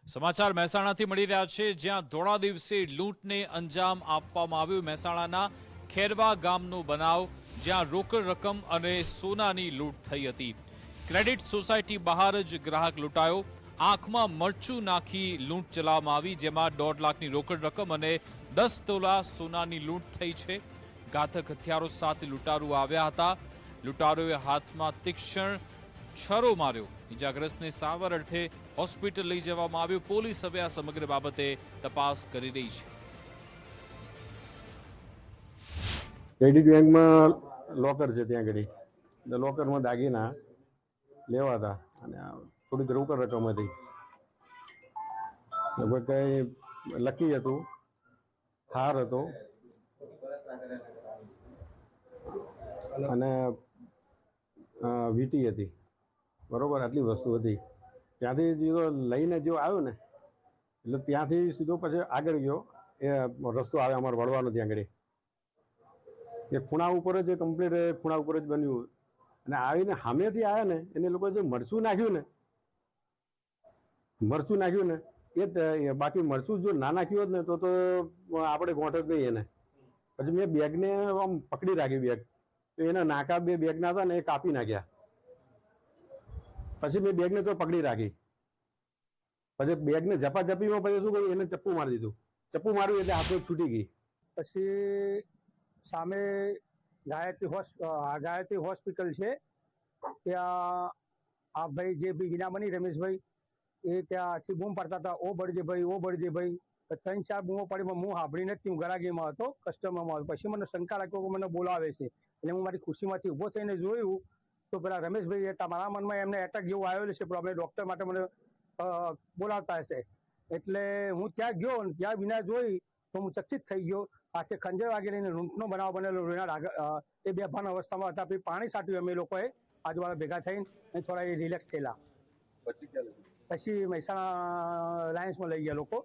સમાચાર મહેસાણાથી મળી રહ્યા છે, જ્યાં ધોળા દિવસે લૂંટને અંજામ આપવામાં આવ્યું। મહેસાણાના ખેરવા ગામનો બનાવ, જ્યાં રોકડ રકમ અને સોનાની લૂંટ થઈ હતી। ક્રેડિટ સોસાયટી બહાર જ ગ્રાહક લૂંટાયો। આંખમાં મરચું નાખી લૂંટ ચલાવવામાં આવી, જેમાં 1.5 લાખની રોકડ રકમ અને 10 તોલા સોનાની લૂંટ થઈ છે। ઘાતક હથિયારો સાથે લૂંટારૂ આવ્યા હતા। લૂંટારોએ હાથમાં તીક્ષ્ણ છરો માર્યો। ઇજાગ્રસ્તને સારવાર અર્થે હોસ્પિટલ લઈ જવામાં આવ્યો। પોલીસ હવે આ સમગ્ર બાબતે તપાસ કરી રહી છે। ક્રેડિટ બેંકમાં લોકર છે, ત્યાં આગળ લોકરમાં દાગીના લેવા હતા અને થોડીક રોકડ રકમ હતી, લગભગ કંઈ લકી હતું, હાર હતો અને વીટી હતી, બરોબર, આટલી વસ્તુ હતી। ત્યાંથી સીધો લઈને જો આવ્યો ને, એટલે ત્યાંથી સીધો પછી આગળ ગયો। એ રસ્તો આવે અમારે વળવાનો, ત્યાં આગળ એ ખૂણા ઉપર જ કમ્પ્લીટ ખૂણા ઉપર જ બન્યું। અને આવીને સામેથી આવ્યા ને, એને લોકો જે મરચું નાખ્યું ને એ બાકી મરચું જો ના નાખ્યું હોત ને તો આપણે ગોઠ જ નહીં એને। પછી મેં બેગને આમ પકડી રાખી, બેગ તો એના નાકા બે બેગના હતા ને એ કાપી નાખ્યા। પછી મેં બેગને તો પકડી રાખી, પછી બેગને ઝપાઝપીમાં પછી શું કર્યું, એને ચપ્પુ મારી દીધું। ચપ્પુ માર્યું એટલે હાથો છૂટી ગઈ। પછી સામે ગાયત્રી હોસ્પિટલ છે, ત્યાં આ ભાઈ જે બી ગીનામણી રમેશભાઈ એ ત્યાંથી બૂમ પાડતા હતા, ઓ બળજે ભાઈ, ઓ બળજે ભાઈ। 3-4 બૂમો પાડી, હું સાંભળીને જ હું ગરાગીમાં હતો, કસ્ટમરમાં હતો। પછી મને શંકા લાગ્યો કે મને બોલાવે છે, એટલે હું મારી ખુરશીમાંથી ઊભો થઈને જોયું તો પેલા રમેશભાઈ હતા, મારા મનમાં એમને એટેક જેવું આવેલું છે, પણ અમે ડૉક્ટર માટે મને બોલાવતા હશે, એટલે હું ત્યાં ગયો। ત્યાં વિના જોઈ તો હું ચકિત થઈ ગયો। હાથે ખંજર વાગી લઈને લૂંટનો બનાવ બનેલો, એ બેભાન અવસ્થામાં હતા। પછી પાણી છાંટ્યું અમે લોકોએ આજુબાજુ ભેગા થઈને, થોડા રિલેક્સ થયેલા। પછી મહેસાણા લાયન્સમાં લઈ ગયા લોકો।